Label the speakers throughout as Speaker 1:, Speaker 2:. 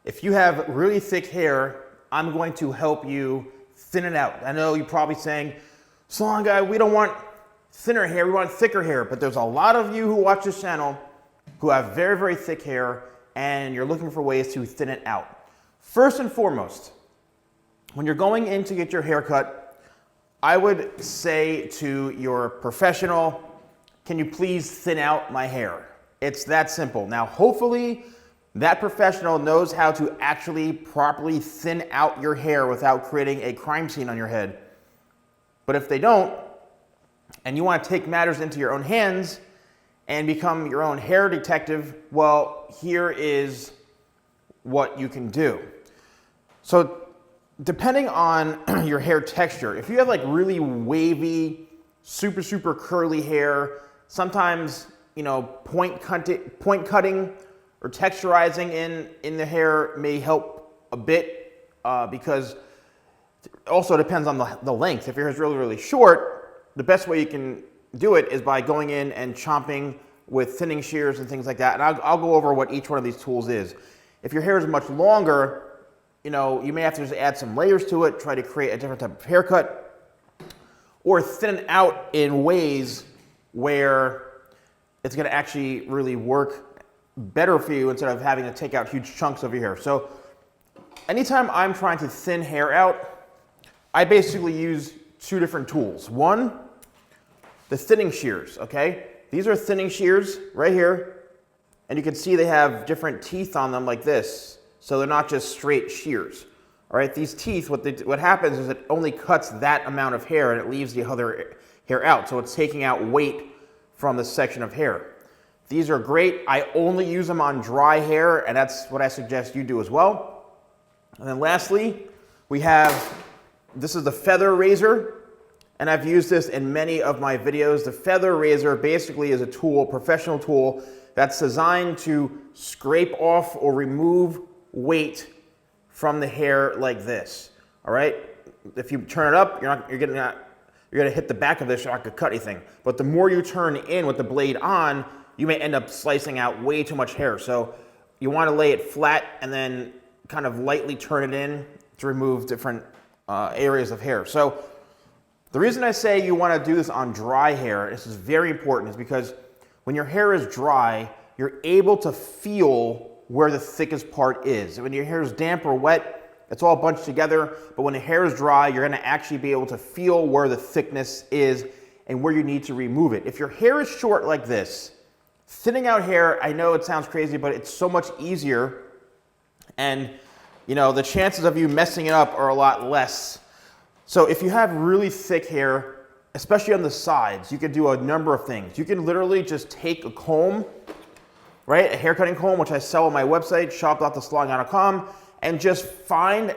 Speaker 1: If you have really thick hair, I'm going to help you thin it out. I know you're probably saying, Salon Guy, we don't want thinner hair, we want thicker hair. But there's a lot of you who watch this channel who have very, very thick hair and you're looking for ways to thin it out. First and foremost, when you're going in to get your hair cut, I would say to your professional, can you please thin out my hair? It's that simple. Now, hopefully, that professional knows how to actually properly thin out your hair without creating a crime scene on your head. But if they don't, and you want to take matters into your own hands and become your own hair detective, well, here is what you can do. So depending on your hair texture, if you have like really wavy, super, super curly hair, sometimes, you know, point cutting or texturizing in the hair may help a bit because it also depends on the length. If your hair is really, really short, the best way you can do it is by going in and chomping with thinning shears and things like that. And I'll go over what each one of these tools is. If your hair is much longer, you know, you may have to just add some layers to it, try to create a different type of haircut, or thin it out in ways where it's going to actually really work better for you instead of having to take out huge chunks of your hair. So anytime I'm trying to thin hair out, I basically use two different tools. One, the thinning shears, okay? These are thinning shears right here, and you can see they have different teeth on them like this, so they're not just straight shears. All right, these teeth, what happens is it only cuts that amount of hair and it leaves the other hair out, so it's taking out weight from the section of hair. These are great. I only use them on dry hair, and that's what I suggest you do as well. And then lastly, we have, this is the feather razor, and I've used this in many of my videos. The feather razor basically is a tool, professional tool, that's designed to scrape off or remove weight from the hair like this. All right? If you turn it up, you're gonna hit the back of this, you're not gonna cut anything. But the more you turn in with the blade on, you may end up slicing out way too much hair. So you want to lay it flat and then kind of lightly turn it in to remove different areas of hair. So the reason I say you want to do this on dry hair, this is very important, is because when your hair is dry, you're able to feel where the thickest part is. When your hair is damp or wet, it's all bunched together, but when the hair is dry, you're going to actually be able to feel where the thickness is and where you need to remove it. If your hair is short like this, thinning out hair, I know it sounds crazy, but it's so much easier, and you know, the chances of you messing it up are a lot less. So if you have really thick hair, especially on the sides, you can do a number of things. You can literally just take a comb, right, a hair cutting comb, which I sell on my website, shop.TheSalonGuy.com, and just find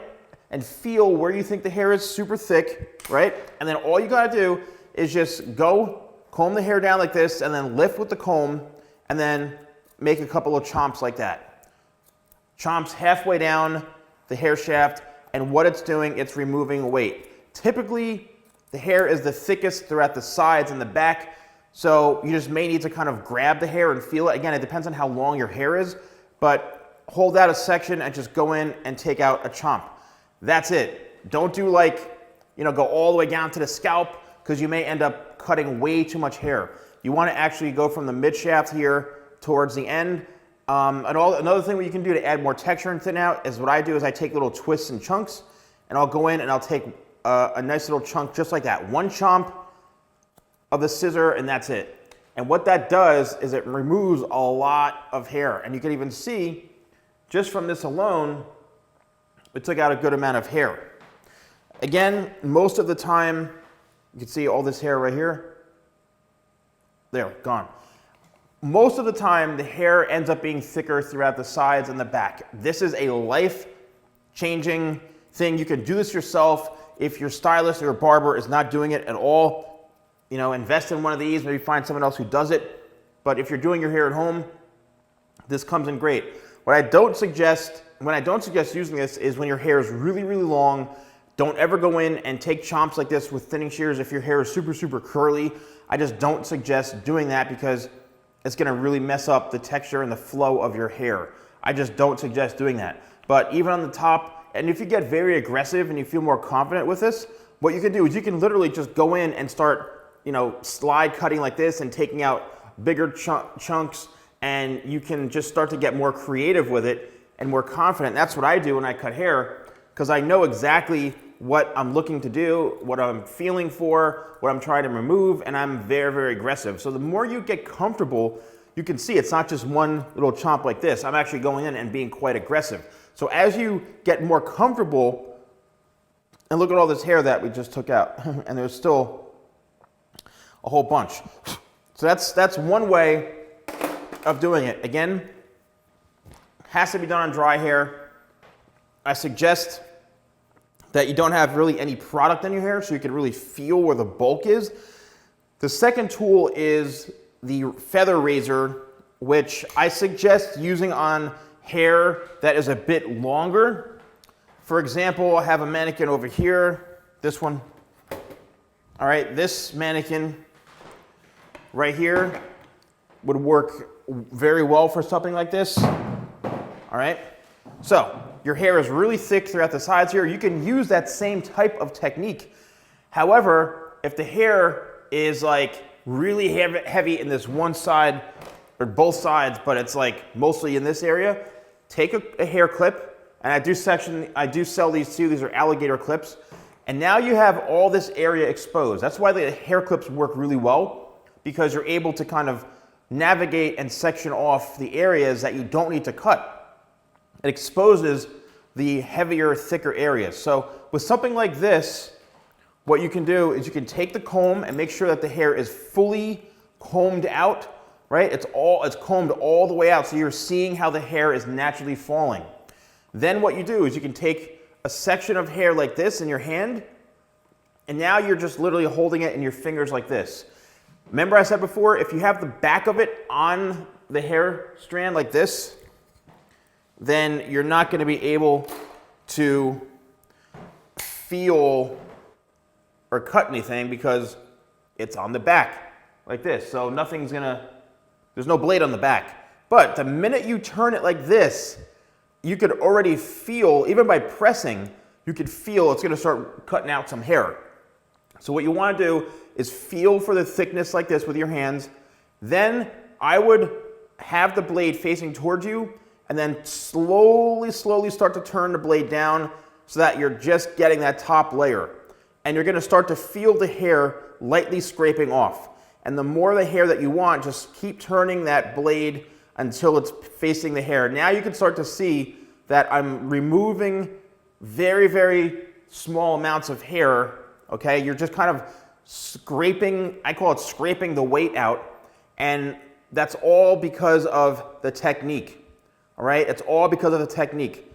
Speaker 1: and feel where you think the hair is super thick, right? And then all you gotta do is just go comb the hair down like this, and then lift with the comb, and then make a couple of chomps like that. Chomps halfway down the hair shaft, and what it's doing, it's removing weight. Typically, the hair is the thickest throughout the sides and the back, so you just may need to kind of grab the hair and feel it. Again, it depends on how long your hair is, but hold out a section and just go in and take out a chomp. That's it. Don't do like, you know, go all the way down to the scalp, because you may end up cutting way too much hair. You want to actually go from the mid shaft here towards the end. Another thing you can do to add more texture and thin out is what I do is I take little twists and chunks, and I'll go in and I'll take a nice little chunk just like that. One chomp of the scissor, and that's it. And what that does is it removes a lot of hair. And you can even see, just from this alone, it took out a good amount of hair. Again, most of the time, you can see all this hair right here. There, gone. Most of the time, the hair ends up being thicker throughout the sides and the back. This is a life-changing thing. You can do this yourself. If your stylist or your barber is not doing it at all, you know, invest in one of these, maybe find someone else who does it. But if you're doing your hair at home, this comes in great. When I don't suggest using this is when your hair is really, really long. Don't ever go in and take chomps like this with thinning shears if your hair is super, super curly. I just don't suggest doing that because it's gonna really mess up the texture and the flow of your hair. I just don't suggest doing that. but even on the top, and if you get very aggressive and you feel more confident with this, what you can do is you can literally just go in and start, you know, slide cutting like this and taking out bigger chunks, and you can just start to get more creative with it and more confident. That's what I do when I cut hair, because I know exactly what I'm looking to do, what I'm feeling for, what I'm trying to remove, and I'm very, very aggressive. So the more you get comfortable, you can see it's not just one little chomp like this. I'm actually going in and being quite aggressive. So as you get more comfortable, and look at all this hair that we just took out, and there's still a whole bunch. So that's one way of doing it. Again, has to be done on dry hair. I suggest that you don't have really any product in your hair so you can really feel where the bulk is. The second tool is the feather razor, which I suggest using on hair that is a bit longer. For example, I have a mannequin over here, this one. All right, this mannequin right here would work very well for something like this. All right, so your hair is really thick throughout the sides here. You can use that same type of technique. However, if the hair is like really heavy in this one side or both sides, but it's like mostly in this area, take a hair clip, and I do sell these too. These are alligator clips. And now you have all this area exposed. That's why the hair clips work really well, because you're able to kind of navigate and section off the areas that you don't need to cut. It exposes the heavier, thicker areas. So with something like this, what you can do is you can take the comb and make sure that the hair is fully combed out, right? It's combed all the way out, so you're seeing how the hair is naturally falling. Then what you do is you can take a section of hair like this in your hand, and now you're just literally holding it in your fingers like this. Remember I said before, if you have the back of it on the hair strand like this, then you're not going to be able to feel or cut anything because it's on the back like this. So there's no blade on the back. But the minute you turn it like this, you could already feel, even by pressing, you could feel it's going to start cutting out some hair. So what you want to do is feel for the thickness like this with your hands. Then I would have the blade facing towards you, and then slowly start to turn the blade down so that you're just getting that top layer. And you're gonna start to feel the hair lightly scraping off. And the more the hair that you want, just keep turning that blade until it's facing the hair. Now you can start to see that I'm removing very, very small amounts of hair, okay? You're just kind of scraping, I call it scraping the weight out, and that's all because of the technique. All right, it's all because of the technique.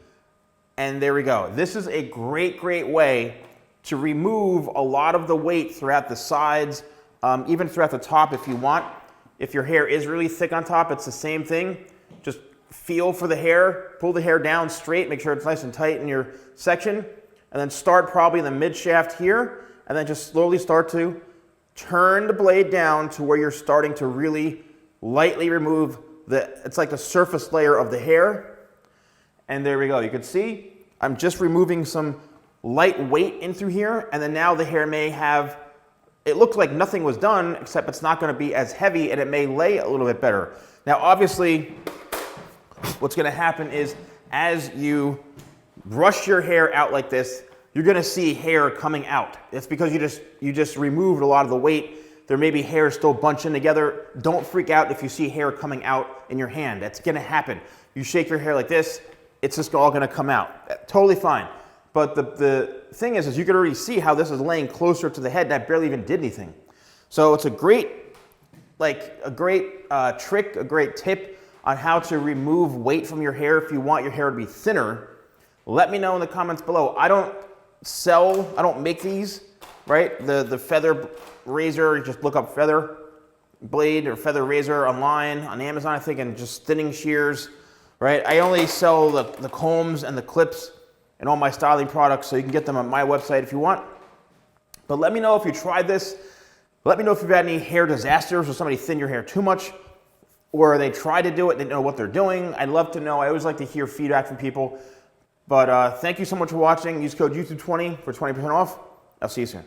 Speaker 1: And there we go. This is a great, great way to remove a lot of the weight throughout the sides, even throughout the top if you want. If your hair is really thick on top, it's the same thing. Just feel for the hair, pull the hair down straight, make sure it's nice and tight in your section, and then start probably in the mid shaft here, and then just slowly start to turn the blade down to where you're starting to really lightly remove it's like the surface layer of the hair. And there we go. You can see I'm just removing some light weight in through here, and then now the hair may have, it looks like nothing was done, except it's not going to be as heavy, and it may lay a little bit better. Now obviously what's going to happen is as you brush your hair out like this, you're going to see hair coming out. It's because you just removed a lot of the weight. There may be hair still bunching together. Don't freak out if you see hair coming out in your hand. That's going to happen. You shake your hair like this, it's just all going to come out. Totally fine. But the thing is you can already see how this is laying closer to the head, and I barely even did anything. So it's a great trick, a great tip on how to remove weight from your hair if you want your hair to be thinner. Let me know in the comments below. I don't make these, right? The feather razor, you just look up feather blade or feather razor online on Amazon, I think, and just thinning shears, right? I only sell the combs and the clips and all my styling products, so you can get them on my website if you want. But let me know if you tried this. Let me know if you've had any hair disasters or somebody thinned your hair too much, or they tried to do it, they didn't know what they're doing. I'd love to know. I always like to hear feedback from people. But thank you so much for watching. Use code YouTube20 for 20% off. I'll see you soon.